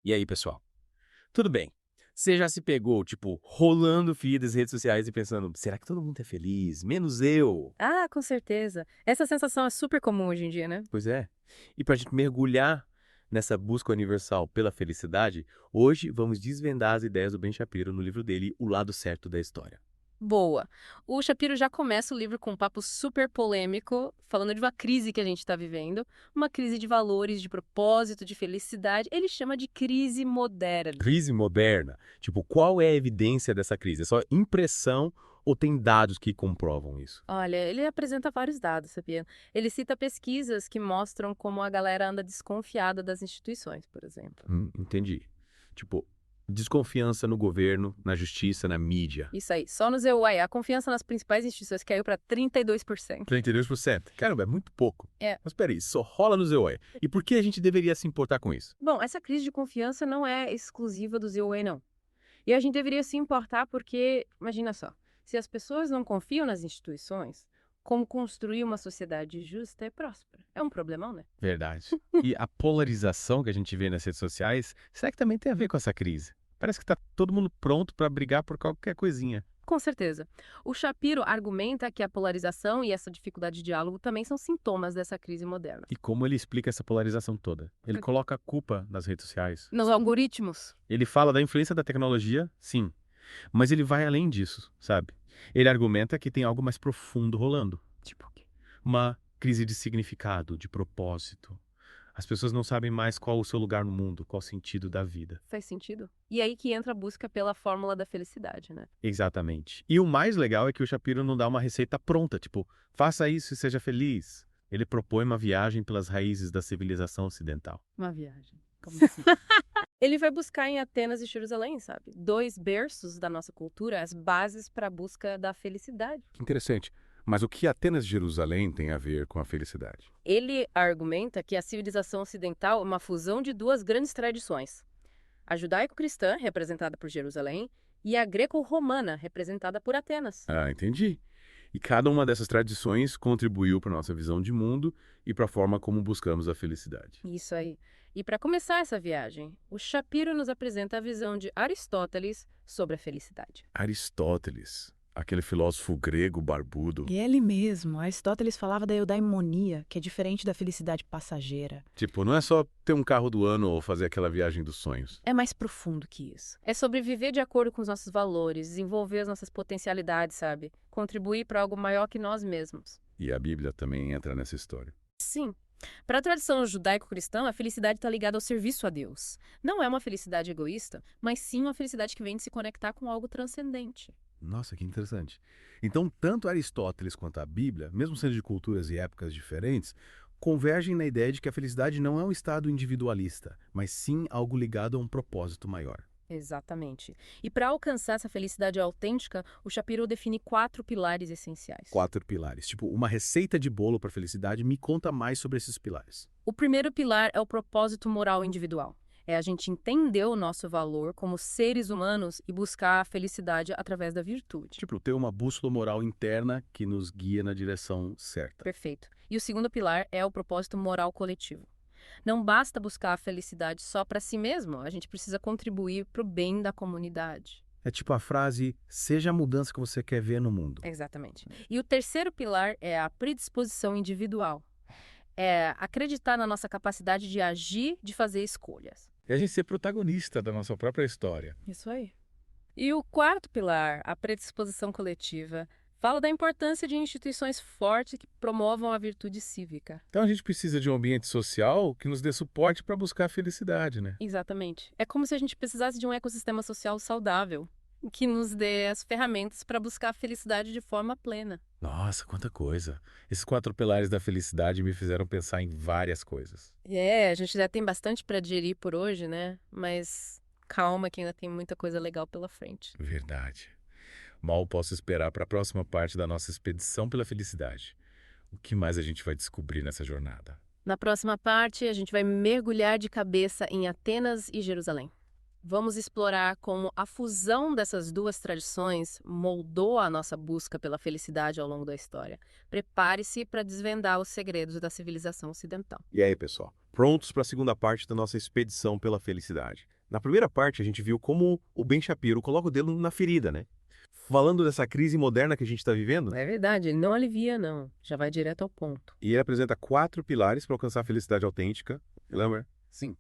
E aí, pessoal? Tudo bem? Você já se pegou, tipo, rolando feed das redes sociais e pensando, será que todo mundo é feliz? Menos eu? Ah, com certeza. Essa sensação é super comum hoje em dia, né? Pois é. E pra gente mergulhar nessa busca universal pela felicidade, hoje vamos desvendar as ideias do Ben Shapiro no livro dele, O Lado Certo da História. Boa. O Shapiro já começa o livro com um papo super polêmico, falando de uma crise que a gente está vivendo, uma crise de valores, de propósito, de felicidade. Ele chama de crise moderna. Crise moderna. Tipo, qual é a evidência dessa crise? É só impressão ou tem dados que comprovam isso? Olha, ele apresenta vários dados, sabia? Ele cita pesquisas que mostram como a galera anda desconfiada das instituições, por exemplo. Entendi. Tipo, desconfiança no governo, na justiça, na mídia. Isso aí. Só no ZUAI, a confiança nas principais instituições caiu para 32%. 32%. Caramba, é muito pouco. É. Mas peraí, só rola no ZOE. E por que a gente deveria se importar com isso? Bom, essa crise de confiança não é exclusiva do ZUAI, não. E a gente deveria se importar porque, imagina só, se as pessoas não confiam nas instituições, como construir uma sociedade justa e próspera? É um problemão, né? Verdade. E a polarização que a gente vê nas redes sociais, será que também tem a ver com essa crise? Parece que tá todo mundo pronto para brigar por qualquer coisinha. Com certeza. O Shapiro argumenta que a polarização e essa dificuldade de diálogo também são sintomas dessa crise moderna. E como ele explica essa polarização toda? Ele coloca a culpa nas redes sociais. Nos algoritmos. Ele fala da influência da tecnologia, sim, mas ele vai além disso, sabe? Ele argumenta que tem algo mais profundo rolando. Tipo o quê? Uma crise de significado, de propósito. As pessoas não sabem mais qual o seu lugar no mundo, qual o sentido da vida. Faz sentido? E aí que entra a busca pela fórmula da felicidade, né? Exatamente. E o mais legal é que o Shapiro não dá uma receita pronta, tipo, faça isso e seja feliz. Ele propõe uma viagem pelas raízes da civilização ocidental. Uma viagem. Como assim? Ele vai buscar em Atenas e Jerusalém, sabe? Dois berços da nossa cultura, as bases para a busca da felicidade. Que interessante. Mas o que Atenas e Jerusalém tem a ver com a felicidade? Ele argumenta que a civilização ocidental é uma fusão de duas grandes tradições: a judaico-cristã, representada por Jerusalém, e a greco-romana, representada por Atenas. Ah, entendi. E cada uma dessas tradições contribuiu para a nossa visão de mundo e para a forma como buscamos a felicidade. Isso aí. E para começar essa viagem, o Shapiro nos apresenta a visão de Aristóteles sobre a felicidade. Aristóteles, aquele filósofo grego barbudo. E ele mesmo, Aristóteles falava da eudaimonia, que é diferente da felicidade passageira. Tipo, não é só ter um carro do ano ou fazer aquela viagem dos sonhos. É mais profundo que isso. É sobre viver de acordo com os nossos valores, desenvolver as nossas potencialidades, sabe? Contribuir para algo maior que nós mesmos. E a Bíblia também entra nessa história. Sim. Para a tradição judaico-cristã, a felicidade está ligada ao serviço a Deus. Não é uma felicidade egoísta, mas sim uma felicidade que vem de se conectar com algo transcendente. Nossa, que interessante. Então, tanto Aristóteles quanto a Bíblia, mesmo sendo de culturas e épocas diferentes, convergem na ideia de que a felicidade não é um estado individualista, mas sim algo ligado a um propósito maior. Exatamente. E para alcançar essa felicidade autêntica, o Shapiro define 4 pilares essenciais. 4 pilares. Tipo, uma receita de bolo para felicidade. Me conta mais sobre esses pilares. O primeiro pilar é o propósito moral individual. É a gente entender o nosso valor como seres humanos e buscar a felicidade através da virtude. Tipo, ter uma bússola moral interna que nos guia na direção certa. Perfeito. E o segundo pilar é o propósito moral coletivo. Não basta buscar a felicidade só para si mesmo, a gente precisa contribuir para o bem da comunidade. É tipo a frase, seja a mudança que você quer ver no mundo. Exatamente. E o terceiro pilar é a predisposição individual. É acreditar na nossa capacidade de agir, de fazer escolhas. E a gente ser protagonista da nossa própria história. Isso aí. E o quarto pilar, a predisposição coletiva, fala da importância de instituições fortes que promovam a virtude cívica. Então a gente precisa de um ambiente social que nos dê suporte para buscar a felicidade, né? Exatamente. É como se a gente precisasse de um ecossistema social saudável, que nos dê as ferramentas para buscar a felicidade de forma plena. Nossa, quanta coisa. Esses 4 pilares da felicidade me fizeram pensar em várias coisas. A gente já tem bastante para digerir por hoje, né? Mas calma que ainda tem muita coisa legal pela frente. Verdade. Mal posso esperar para a próxima parte da nossa expedição pela felicidade. O que mais a gente vai descobrir nessa jornada? Na próxima parte, a gente vai mergulhar de cabeça em Atenas e Jerusalém. Vamos explorar como a fusão dessas duas tradições moldou a nossa busca pela felicidade ao longo da história. Prepare-se para desvendar os segredos da civilização ocidental. E aí, pessoal? Prontos para a segunda parte da nossa expedição pela felicidade? Na primeira parte, a gente viu como o Ben Shapiro coloca o dedo na ferida, né? Falando dessa crise moderna que a gente está vivendo, É verdade, ele não alivia, não. Já vai direto ao ponto. e ele apresenta 4 pilares para alcançar a felicidade autêntica. Lembra? Sim.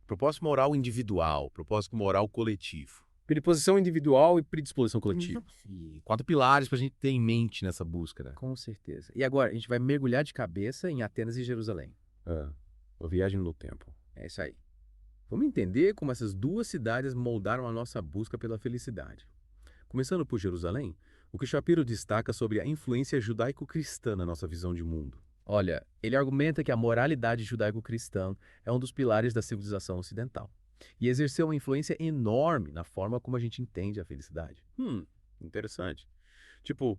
Propósito moral individual, propósito moral coletivo. Predisposição individual e predisposição coletiva. E 4 pilares para a gente ter em mente nessa busca, né? Com certeza. E agora, a gente vai mergulhar de cabeça em Atenas e Jerusalém. A viagem no tempo. É isso aí. Vamos entender como essas duas cidades moldaram a nossa busca pela felicidade. Começando por Jerusalém, o que Shapiro destaca sobre a influência judaico-cristã na nossa visão de mundo. Olha, ele argumenta que a moralidade judaico-cristã é um dos pilares da civilização ocidental e exerceu uma influência enorme na forma como a gente entende a felicidade. Interessante. Tipo,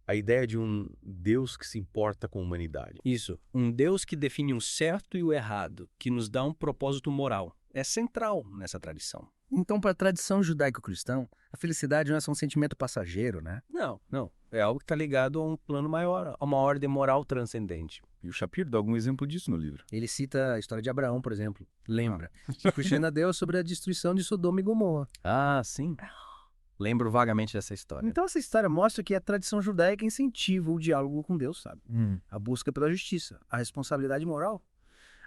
a ideia de um Deus que se importa com a humanidade. Isso, um Deus que define o certo e o errado, que nos dá um propósito moral. É central nessa tradição. Então, para a tradição judaico-cristã, a felicidade não é só um sentimento passageiro, né? Não. É algo que está ligado a um plano maior, a uma ordem moral transcendente. E o Shapiro dá algum exemplo disso no livro. Ele cita a história de Abraão, por exemplo. Lembra? Que questiona Deus sobre a destruição de Sodoma e Gomorra. Ah, sim. Lembro vagamente dessa história. Então, essa história mostra que a tradição judaica incentiva o diálogo com Deus, sabe? A busca pela justiça, a responsabilidade moral.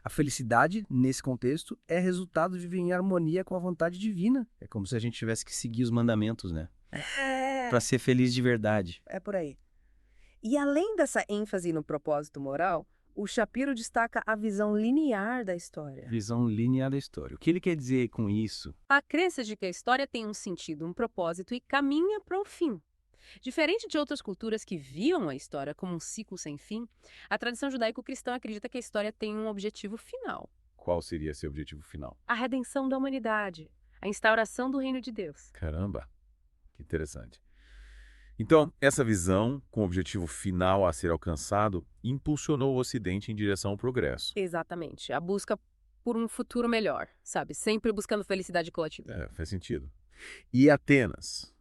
A felicidade, nesse contexto, é resultado de viver em harmonia com a vontade divina. É como se a gente tivesse que seguir os mandamentos, né? É, Para ser feliz de verdade. é por aí. E além dessa ênfase no propósito moral, o Shapiro destaca a visão linear da história. Visão linear da história. O que ele quer dizer com isso? A crença de que a história tem um sentido, um propósito e caminha para o fim. Diferente de outras culturas que viam a história como um ciclo sem fim, a tradição judaico-cristã acredita que a história tem um objetivo final: Qual seria esse objetivo final? a redenção da humanidade, a instauração do reino de Deus. Caramba, que interessante. Então, essa visão, com o objetivo final a ser alcançado, impulsionou o Ocidente em direção ao progresso. Exatamente, a busca por um futuro melhor, sabe? Sempre buscando felicidade coletiva. Faz sentido. E Atenas?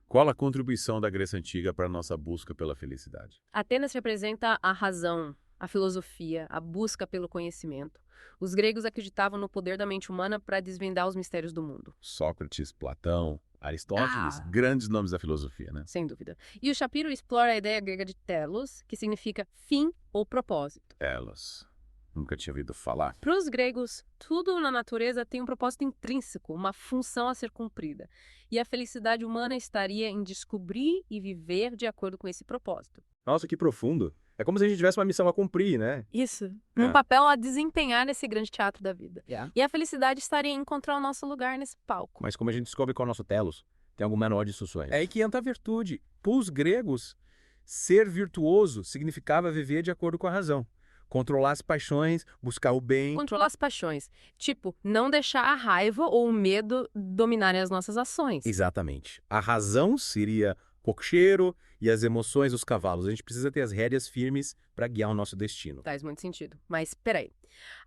Qual a contribuição da Grécia Antiga para a nossa busca pela felicidade? Atenas representa a razão, a filosofia, a busca pelo conhecimento. Os gregos acreditavam no poder da mente humana para desvendar os mistérios do mundo. Sócrates, Platão, Aristóteles, grandes nomes da filosofia, né? Sem dúvida. E o Shapiro explora a ideia grega de telos, que significa fim ou propósito. Elas. Nunca tinha ouvido falar. Para os gregos, tudo na natureza tem um propósito intrínseco, uma função a ser cumprida. E a felicidade humana estaria em descobrir e viver de acordo com esse propósito. Nossa, que profundo. É como se a gente tivesse uma missão a cumprir, né? Isso. Um papel a desempenhar nesse grande teatro da vida. Yeah. E a felicidade estaria em encontrar o nosso lugar nesse palco. Mas como a gente descobre qual é o nosso telos? Tem algum manual de instruções? É aí que entra a virtude. Para os gregos, ser virtuoso significava viver de acordo com a razão. Controlar as paixões, buscar o bem. Controlar as paixões. Tipo, não deixar a raiva ou o medo dominarem as nossas ações. Exatamente. A razão seria cocheiro e as emoções os cavalos. A gente precisa ter as rédeas firmes para guiar o nosso destino. Faz muito sentido. Mas, peraí.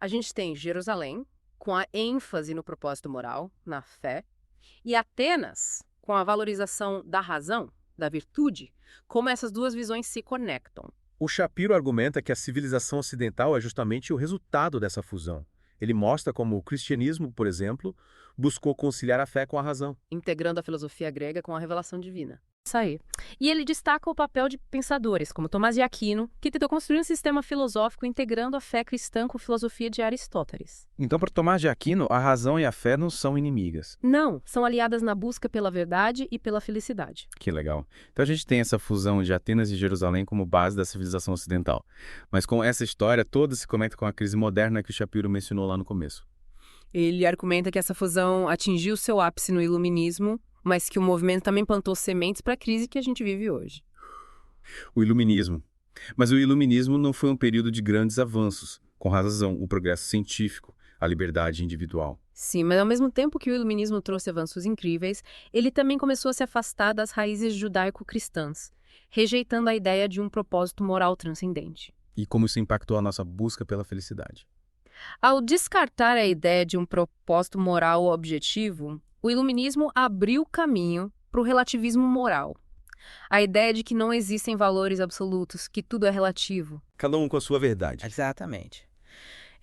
A gente tem Jerusalém, com a ênfase no propósito moral, na fé, e Atenas, com a valorização da razão, da virtude. Como essas duas visões se conectam. O Shapiro argumenta que a civilização ocidental é justamente o resultado dessa fusão. Ele mostra como o cristianismo, por exemplo, buscou conciliar a fé com a razão. Integrando a filosofia grega com a revelação divina. Isso aí. E ele destaca o papel de pensadores, como Tomás de Aquino, que tentou construir um sistema filosófico integrando a fé cristã com a filosofia de Aristóteles. Então, para Tomás de Aquino, a razão e a fé não são inimigas. Não, são aliadas na busca pela verdade e pela felicidade. Que legal. Então a gente tem essa fusão de Atenas e Jerusalém como base da civilização ocidental. Mas com essa história toda se conecta com a crise moderna que o Shapiro mencionou lá no começo. Ele argumenta que essa fusão atingiu seu ápice no Iluminismo, mas que o movimento também plantou sementes para a crise que a gente vive hoje. O Iluminismo. Mas o Iluminismo não foi um período de grandes avanços. Com razão, o progresso científico, a liberdade individual. Sim, mas ao mesmo tempo que o Iluminismo trouxe avanços incríveis, ele também começou a se afastar das raízes judaico-cristãs, rejeitando a ideia de um propósito moral transcendente. E como isso impactou a nossa busca pela felicidade. Ao descartar a ideia de um propósito moral objetivo, o Iluminismo abriu caminho para o relativismo moral. A ideia de que não existem valores absolutos, que tudo é relativo. Cada um com a sua verdade. Exatamente.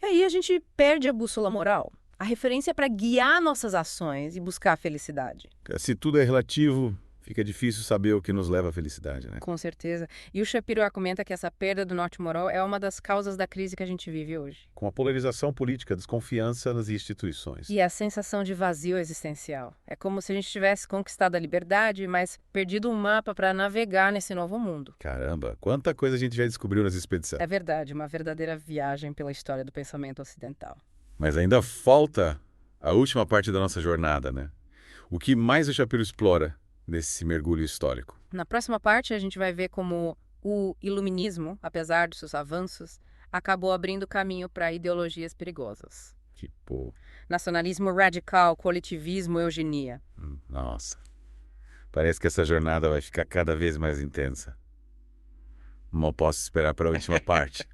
E aí a gente perde a bússola moral. A referência para guiar nossas ações e buscar a felicidade. Se tudo é relativo, fica difícil saber o que nos leva à felicidade, né? Com certeza. E o Shapiro argumenta que essa perda do norte moral é uma das causas da crise que a gente vive hoje. Com a polarização política, desconfiança nas instituições. E a sensação de vazio existencial. É como se a gente tivesse conquistado a liberdade, mas perdido um mapa para navegar nesse novo mundo. Caramba, quanta coisa a gente já descobriu nessa expedição. É verdade, uma verdadeira viagem pela história do pensamento ocidental. Mas ainda falta a última parte da nossa jornada, né? O que mais o Shapiro explora nesse mergulho histórico? Na próxima parte, a gente vai ver como o iluminismo, apesar dos seus avanços, acabou abrindo caminho para ideologias perigosas. Tipo, Nacionalismo radical, coletivismo, eugenia. nossa. Parece que essa jornada vai ficar cada vez mais intensa. Mal posso esperar para a última parte.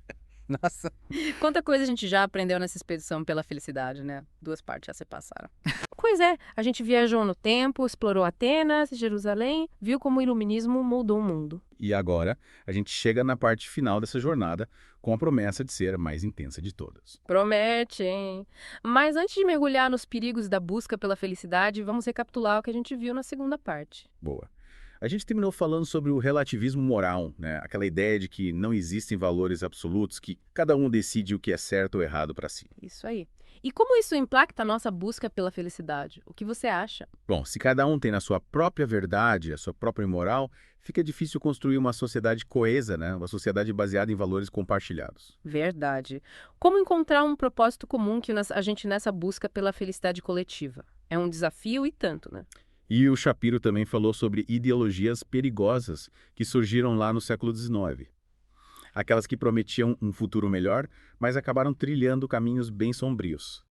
Nossa. Quanta coisa a gente já aprendeu nessa expedição pela felicidade, né? 2 partes já se passaram. Pois é, a gente viajou no tempo, explorou Atenas, Jerusalém, viu como o iluminismo moldou o mundo. E agora, a gente chega na parte final dessa jornada com a promessa de ser a mais intensa de todas. Promete, hein? Mas antes de mergulhar nos perigos da busca pela felicidade, vamos recapitular o que a gente viu na segunda parte. Boa. A gente terminou falando sobre o relativismo moral, né? Aquela ideia de que não existem valores absolutos, que cada um decide o que é certo ou errado para si. Isso aí. E como isso impacta a nossa busca pela felicidade? O que você acha? Bom, se cada um tem na sua própria verdade, a sua própria moral, fica difícil construir uma sociedade coesa, né? Uma sociedade baseada em valores compartilhados. Verdade. Como encontrar um propósito comum que a gente nessa busca pela felicidade coletiva? É um desafio e tanto, né? E o Shapiro também falou sobre ideologias perigosas que surgiram lá no século XIX. Aquelas que prometiam um futuro melhor, mas acabaram trilhando caminhos bem sombrios.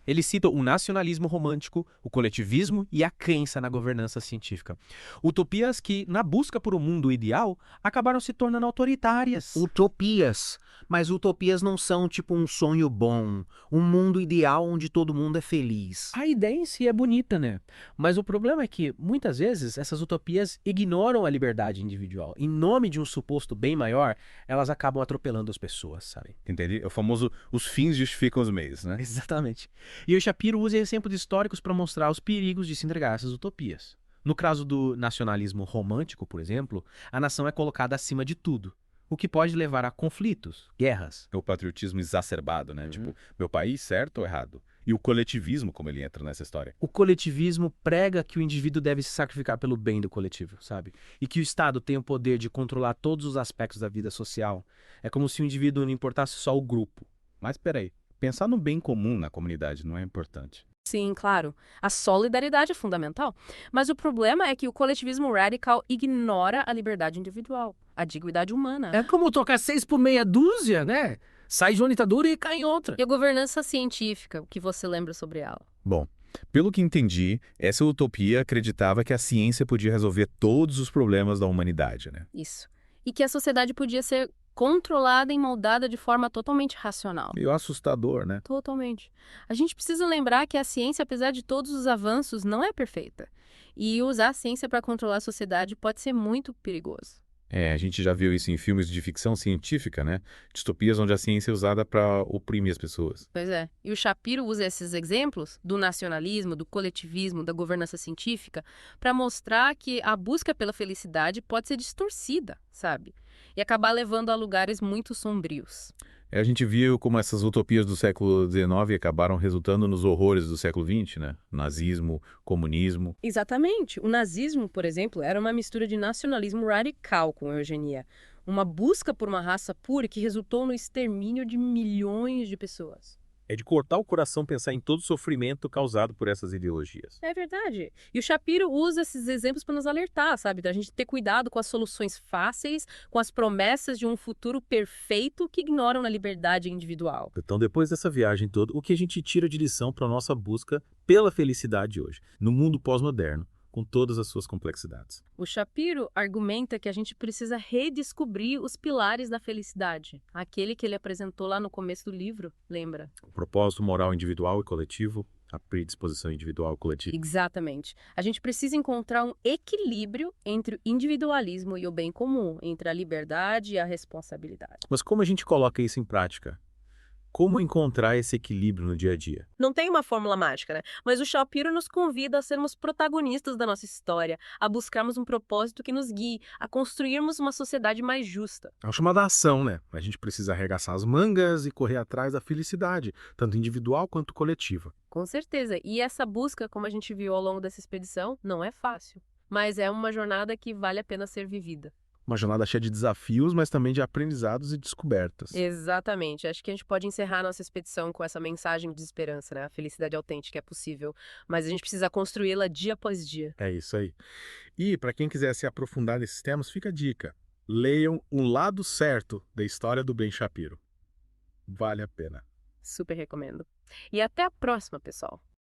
Ele cita o nacionalismo romântico, o coletivismo e a crença na governança científica. Utopias que, na busca por um mundo ideal, acabaram se tornando autoritárias. Utopias. Mas utopias não são tipo um sonho bom, um mundo ideal onde todo mundo é feliz. A ideia em si é bonita, né? Mas o problema é que, muitas vezes, essas utopias ignoram a liberdade individual. Em nome de um suposto bem maior, elas acabam atropelando as pessoas, sabe? Entendi? É o famoso os fins justificam os meios, né? Exatamente. E o Shapiro usa exemplos históricos para mostrar os perigos de se entregar a essas utopias. No caso do nacionalismo romântico, por exemplo, a nação é colocada acima de tudo, o que pode levar a conflitos, guerras. É o patriotismo exacerbado, né? Tipo, meu país certo ou errado? E o coletivismo, como ele entra nessa história. O coletivismo prega que o indivíduo deve se sacrificar pelo bem do coletivo, sabe? E que o Estado tem o poder de controlar todos os aspectos da vida social. É como se o indivíduo não importasse só o grupo. Mas peraí, pensar no bem comum na comunidade não é importante. Sim, claro. A solidariedade é fundamental. Mas o problema é que o coletivismo radical ignora a liberdade individual, a dignidade humana. É como tocar 6 por meia dúzia, né? Sai de uma ditadura e cai em outra. E a governança científica, o que você lembra sobre ela? Bom, pelo que entendi, essa utopia acreditava que a ciência podia resolver todos os problemas da humanidade, né? Isso. E que a sociedade podia ser controlada e moldada de forma totalmente racional. Meio assustador, né? Totalmente. A gente precisa lembrar que a ciência, apesar de todos os avanços, não é perfeita. E usar a ciência para controlar a sociedade pode ser muito perigoso. A gente já viu isso em filmes de ficção científica, né? Distopias onde a ciência é usada para oprimir as pessoas. Pois é. E o Shapiro usa esses exemplos do nacionalismo, do coletivismo, da governança científica para mostrar que a busca pela felicidade pode ser distorcida, sabe? E acabar levando a lugares muito sombrios. A gente viu como essas utopias do século XIX acabaram resultando nos horrores do século XX, né? Nazismo, comunismo. Exatamente. O nazismo, por exemplo, era uma mistura de nacionalismo radical com eugenia. Uma busca por uma raça pura que resultou no extermínio de milhões de pessoas. É de cortar o coração pensar em todo o sofrimento causado por essas ideologias. É verdade. E o Shapiro usa esses exemplos para nos alertar, sabe? Da gente ter cuidado com as soluções fáceis, com as promessas de um futuro perfeito que ignoram a liberdade individual. Então, depois dessa viagem toda, o que a gente tira de lição para a nossa busca pela felicidade hoje, no mundo pós-moderno, com todas as suas complexidades? O Shapiro argumenta que a gente precisa redescobrir os pilares da felicidade, aquele que ele apresentou lá no começo do livro, lembra? O propósito moral individual e coletivo, a predisposição individual e coletiva. Exatamente. A gente precisa encontrar um equilíbrio entre o individualismo e o bem comum, entre a liberdade e a responsabilidade. Mas como a gente coloca isso em prática? Como encontrar esse equilíbrio no dia a dia? Não tem uma fórmula mágica, né? Mas o Shapiro nos convida a sermos protagonistas da nossa história, a buscarmos um propósito que nos guie, a construirmos uma sociedade mais justa. É uma chamada ação, né? A gente precisa arregaçar as mangas e correr atrás da felicidade, tanto individual quanto coletiva. Com certeza. E essa busca, como a gente viu ao longo dessa expedição, não é fácil. Mas é uma jornada que vale a pena ser vivida. Uma jornada cheia de desafios, mas também de aprendizados e descobertas. Exatamente. Acho que a gente pode encerrar nossa expedição com essa mensagem de esperança, né? A felicidade autêntica é possível, mas a gente precisa construí-la dia após dia. É isso aí. E, para quem quiser se aprofundar nesses temas, fica a dica. Leiam O Lado Certo da História do Ben Shapiro. Vale a pena. Super recomendo. E até a próxima, pessoal!